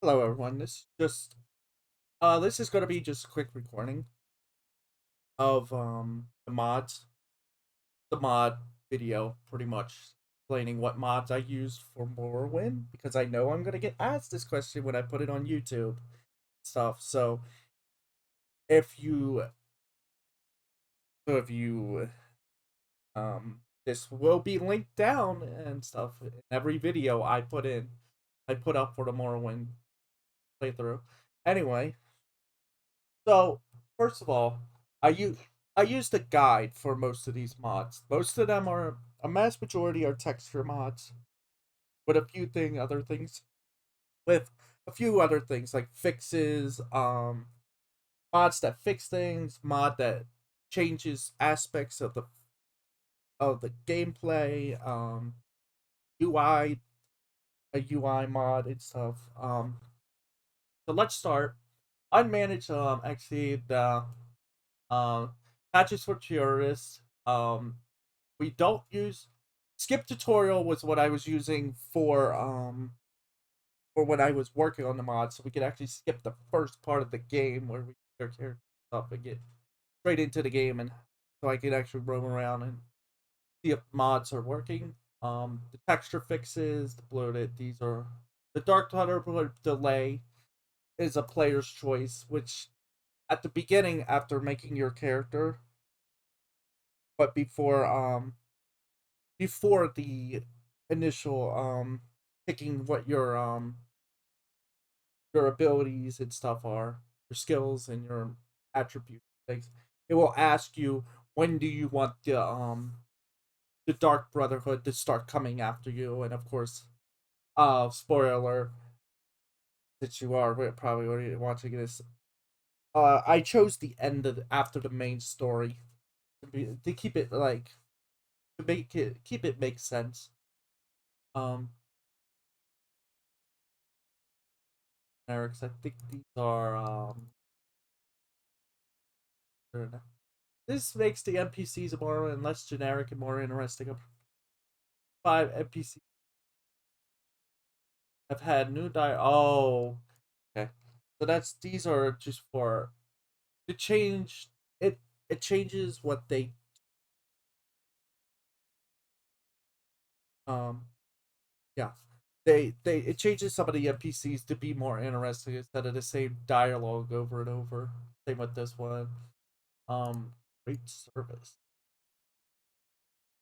Hello everyone. This is gonna be just a quick recording of the mod video pretty much explaining what mods I used for Morrowind because I know I'm gonna get asked this question when I put it on YouTube stuff. If you if you this will be linked down and stuff in every video I put up for the Morrowind playthrough. Anyway, so first of all, I use I used a guide for most of these mods. Most of them are a mass majority are texture mods, with a few other things like fixes, mods that fix things, mod that changes aspects of the gameplay, UI, a UI mod and stuff. So let's start. Unmanaged, actually the Um, patches for tourists. We don't use skip tutorial was what I was using for when I was working on the mod, so we could actually skip the first part of the game where we get our character stuff and get straight into the game, and so I could actually roam around and see if mods are working. The texture fixes, the bloated, these are the dark thunder delay is a player's choice, which at the beginning after making your character but before the initial picking what your abilities and stuff are, your skills and your attributes things, it will ask you when do you want the Dark Brotherhood to start coming after you, and of course, spoiler alert, since you are probably already watching this, I chose the end of after the main story to keep it like to make it keep it make sense. Um, Eric's. I think these are this makes the NPCs more and less generic and more interesting. Five NPCs have had new die. Oh, okay. So that's these are just for to change it. It changes what they um yeah they it changes some of the NPCs to be more interesting instead of the same dialogue over and over. Same with this one. Great service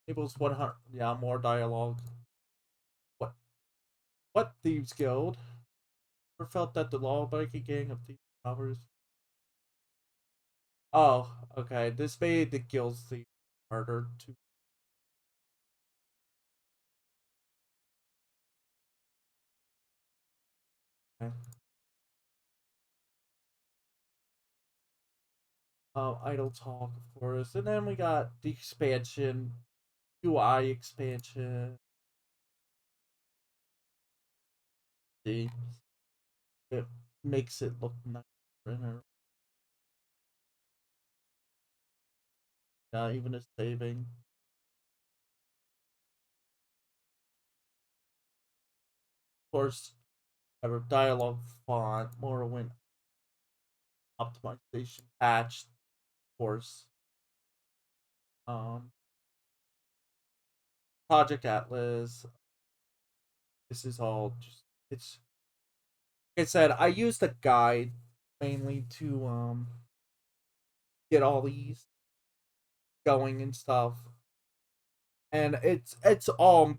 equals 100. Yeah, more dialogue. What what thieves guild? Ever felt that the law-breaking gang of thieves robbers? Oh, okay. This made the guilds thief harder to. Okay. Idle talk, of course, and then we got the expansion, UI expansion. See, it makes it look nicer. Yeah, even a saving. Of course, our dialogue font, Morrowind optimization patch, of course. Um, Project Atlas. This is all just it's. Like I said, I used a guide mainly to get all these going and stuff, and it's all.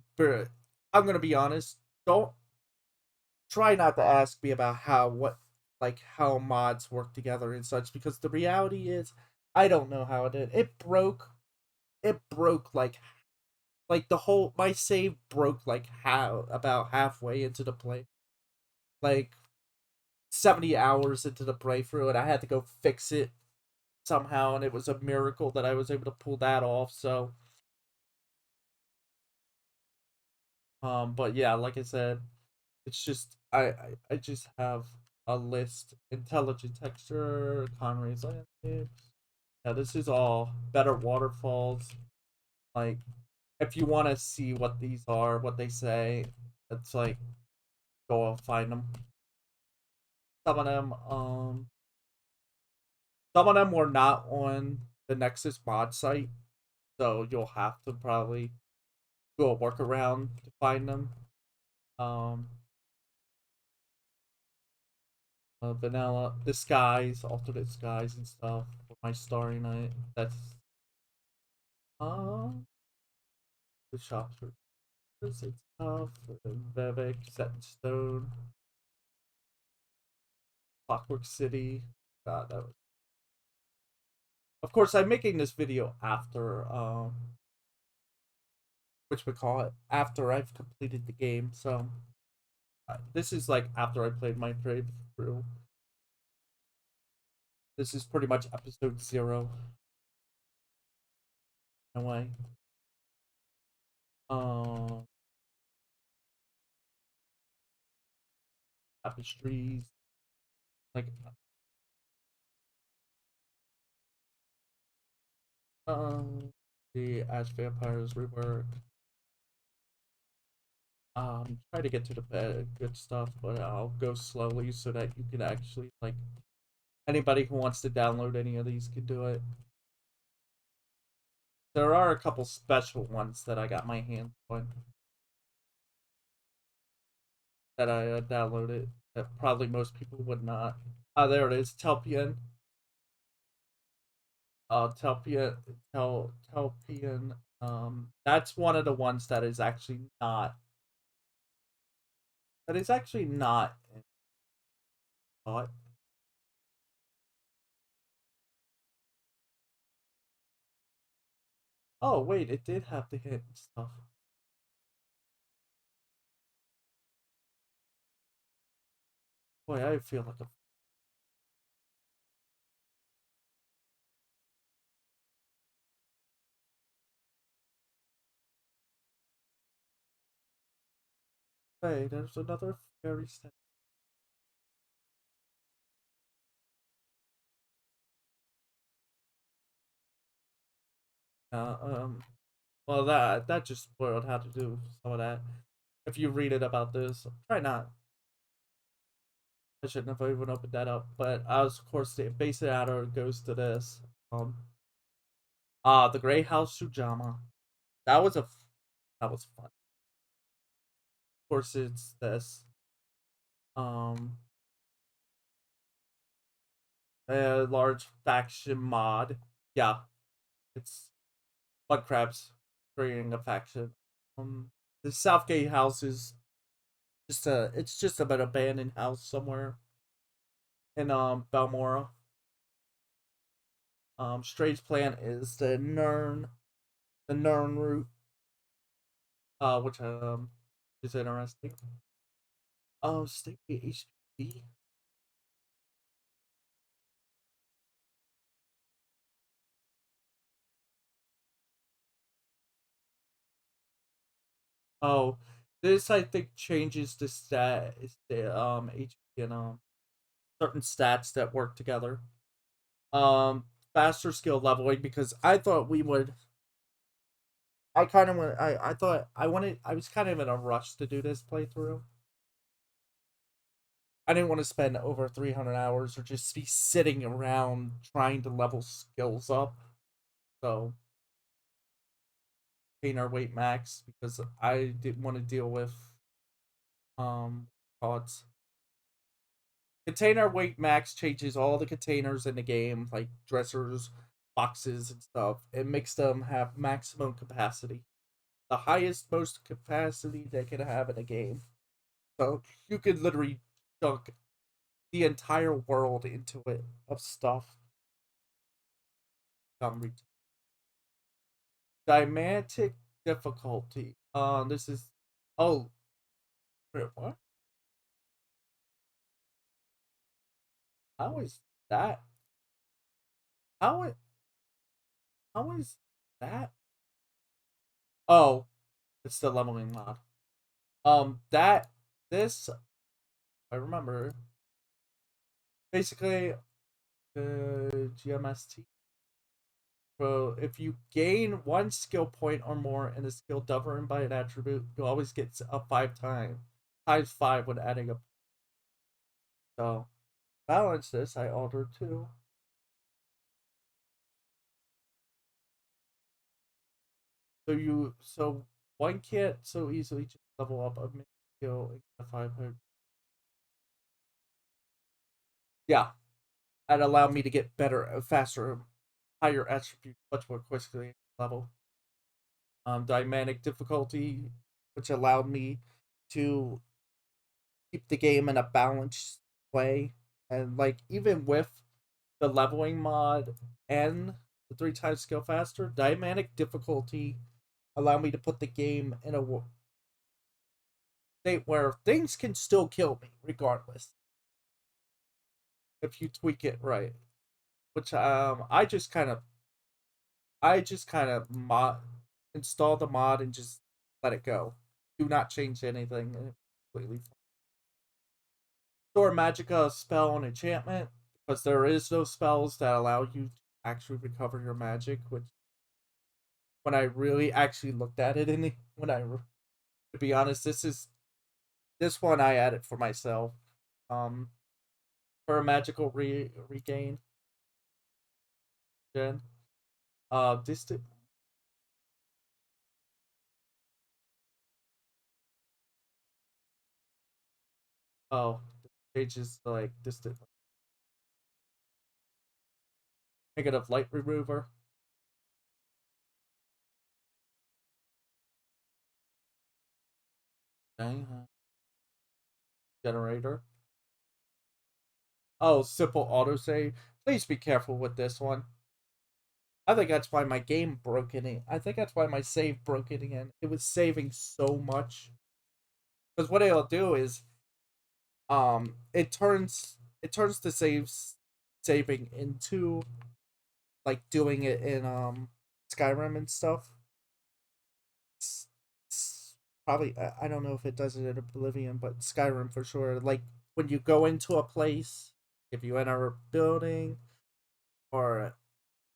I'm gonna be honest. Don't try not to ask me about how mods work together and such, because the reality is I don't know how it did. It broke like the whole my save broke like how about halfway into the play, like 70 hours into the playthrough, and I had to go fix it somehow, and it was a miracle that I was able to pull that off. So but yeah, like I said, it's just I just have a list: intelligent texture, Conray's landscapes. Yeah, this is all better waterfalls. Like, if you want to see what these are, what they say, it's like go and find them. some of them, some of them were not on the Nexus mod site, so you'll have to probably do a workaround to find them. Um, Vanilla, the skies, alternate skies and stuff for my Starry Night. That's uh, the shops for it's stuff. Vivek, Set in Stone, Clockwork City. God, that was. Of course, I'm making this video after which we call it after I've completed the game. So this is like after I played my trade through. This is pretty much episode 0. In a way. Um, Tapestries, like the Ash Vampires rework. Try to get to the good stuff, but I'll go slowly so that you can actually like anybody who wants to download any of these can do it. There are a couple special ones that I got my hands on that I downloaded that probably most people would not. Ah, there it is, Telpian. Telpian, Telpian. That's one of the ones that is actually not. That is actually not. Thought. Oh wait, it did have the hit and stuff. Boy, I feel like a. Hey, there's another fairy statue. Well, that just spoiled how to do some of that. If you read it about this, try not. I shouldn't have even opened that up, but I was, of course, the basic outer goes to this. The Grey House Sujama. That was that was fun. Of course, it's this. Um, a large faction mod. Yeah, it's Mud Crabs creating a faction. The Southgate house is it's just about abandoned house somewhere in Balmora. Strange plant is the Nern root, which is interesting. Oh, state HPV. Oh, this I think changes the stat is the HP and certain stats that work together. Um, Faster skill leveling because I thought we would. I kind of went. I thought I wanted. I was kind of in a rush to do this playthrough. I didn't want to spend over 300 hours or just be sitting around trying to level skills up. So, container weight max because I didn't want to deal with odds. Container weight max changes all the containers in the game, like dressers, boxes, and stuff. It makes them have maximum capacity, the highest most capacity they can have in a game. So you could literally dunk the entire world into it of stuff. Diamantic difficulty. This is. Oh, wait, what? How is that? How it? How is that? Oh, it's the leveling mod. That this I remember. Basically, GMST. So if you gain one skill point or more in a skill governed by an attribute, you always get a 5 times 5 when adding up. So balance this, I altered too. So one can't so easily just level up a skill and get a 500. Yeah, that allowed me to get better, faster, higher attributes much more quickly level. Dynamic difficulty, which allowed me to keep the game in a balanced way, and like even with the leveling mod and the 3 times skill faster, dynamic difficulty allowed me to put the game in a state where things can still kill me regardless if you tweak it right. Which I just kind of mod install the mod and just let it go. Do not change anything. Completely store magica spell and enchantment because there is no spells that allow you to actually recover your magic. Which when I really actually looked at it to be honest, this one I added for myself. Um, for a magical regain. Gen. Distant. Oh, changes like distant negative light remover. Okay. Generator. Oh, simple autosave. Please be careful with this one. I think that's why my game broke in. I think that's why my save broke it again. It was saving so much. Because what it'll do is, it turns the saving into like doing it in Skyrim and stuff. It's probably I don't know if it does it in Oblivion, but Skyrim for sure. Like when you go into a place, if you enter a building, or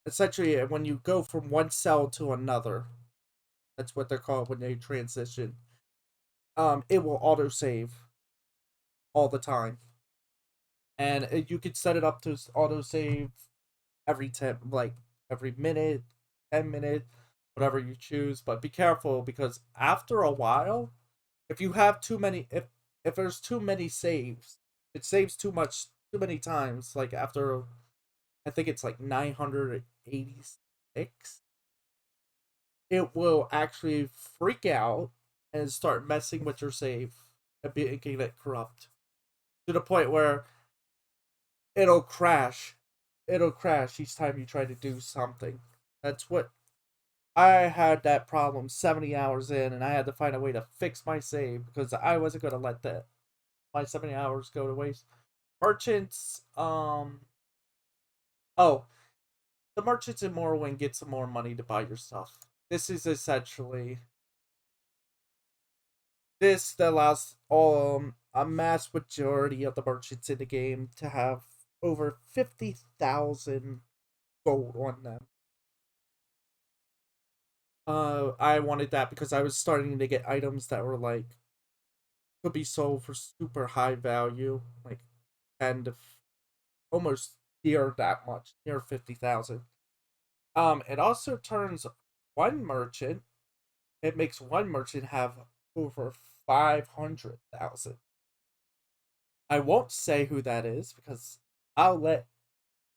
essentially when you go from one cell to another, that's what they're called when they transition. It will auto save all the time, and you could set it up to auto save every 10, like every minute, 10 minutes, whatever you choose. But be careful because after a while, if you have too many, if there's too many saves, it saves too many times. Like after, I think it's like 986, it will actually freak out and start messing with your save and making it corrupt to the point where it'll crash. It'll crash each time you try to do something. That's what I had that problem 70 hours in, and I had to find a way to fix my save because I wasn't going to let that my 70 hours go to waste. Merchants, oh, the merchants in Morrowind get some more money to buy your stuff. This is essentially this that allows a mass majority of the merchants in the game to have over 50,000 gold on them. I wanted that because I was starting to get items that were like could be sold for super high value, like almost near that much, near 50,000. It also turns one merchant. It makes one merchant have over 500,000. I won't say who that is because I'll let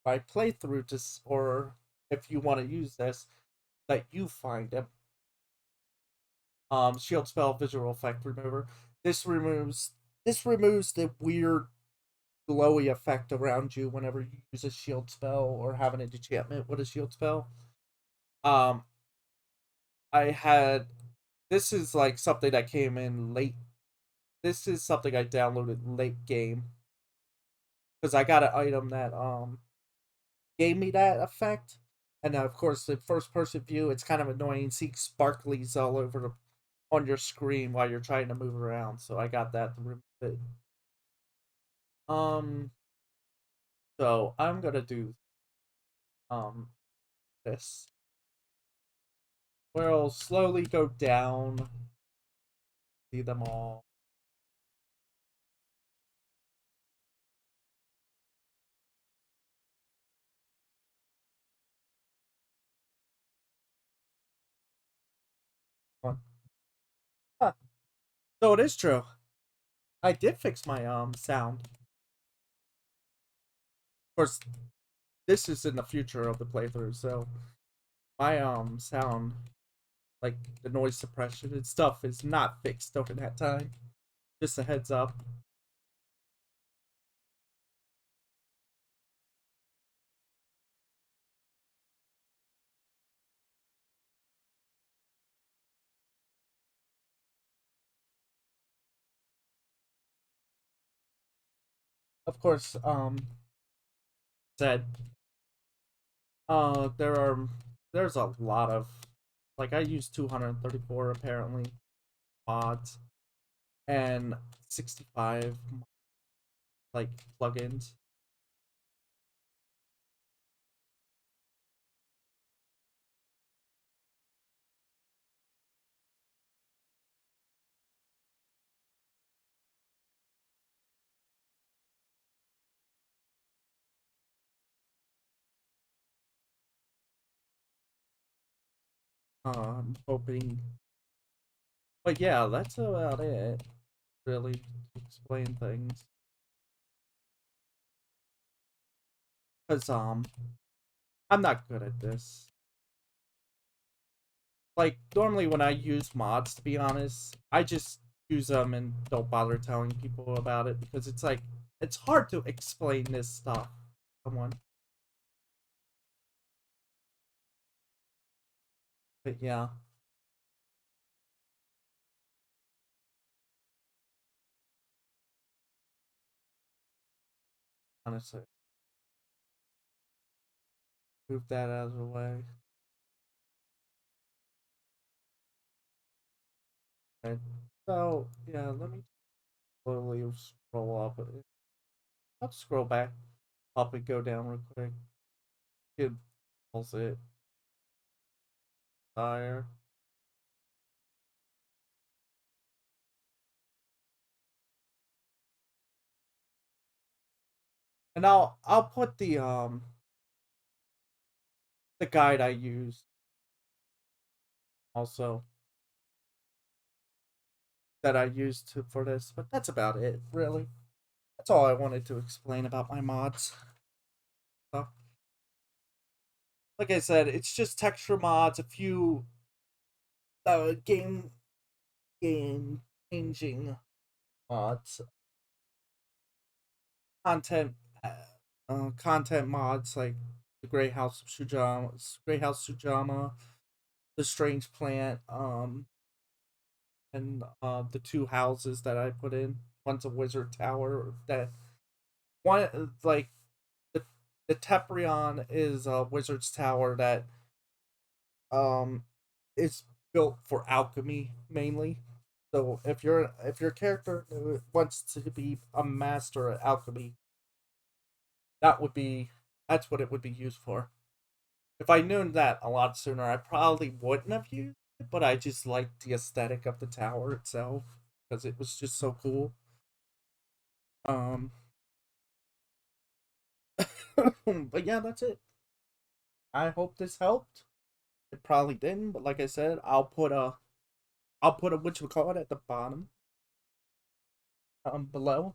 my playthrough just, or if you want to use this, that you find him. Shield spell visual effect remover. This removes the weird glowy effect around you whenever you use a shield spell or have an enchantment with a shield spell. Um, I had this is like something that came in late. This is something I downloaded late game because I got an item that gave me that effect. And of course, the first person view, it's kind of annoying seeing sparklies all over on your screen while you're trying to move around. So I got that to remove it. Um, so I'm gonna do um this. We'll slowly go down, see them all. So it is true. I did fix my sound. Of course, this is in the future of the playthrough, so my sound, like the noise suppression and stuff, is not fixed over that time. Just a heads up. Of course, said there's a lot of, like, I use 234 apparently mods and 65 like plugins. Hoping, but yeah, that's about it. Really, to explain things, cause I'm not good at this. Like, normally when I use mods, to be honest, I just use them and don't bother telling people about it because it's like it's hard to explain this stuff to someone. But yeah, honestly, move that out of the way. Okay. So yeah, let me slowly scroll up. I'll scroll back up and go down real quick. It pulls it higher. And I'll put the guide I use also, that I used to for this, but that's about it, really. That's all I wanted to explain about my mods. So, like I said, it's just texture mods, a few game changing mods, content content mods like the Great House Sujama, the Strange Plant, and the two houses that I put in. One's a wizard tower that one like the the Teprion is a wizard's tower that um is built for alchemy mainly. So if your character wants to be a master at alchemy, that would be that's what it would be used for. If I knew that a lot sooner, I probably wouldn't have used it, but I just liked the aesthetic of the tower itself because it was just so cool. Um, but yeah, that's it. I hope this helped. It probably didn't, but like I said, I'll put a what you call it at the bottom below.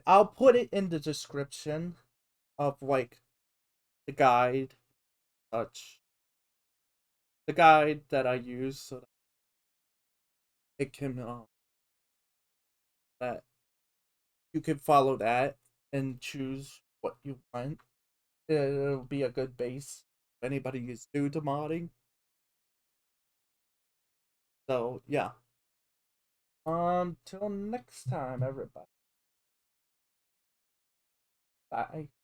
I'll put it in the description of like the guide, such the guide that I use, so that it can that you can follow that and choose what you want. It'll be a good base if anybody is new to modding. So yeah. Till next time, everybody. Bye.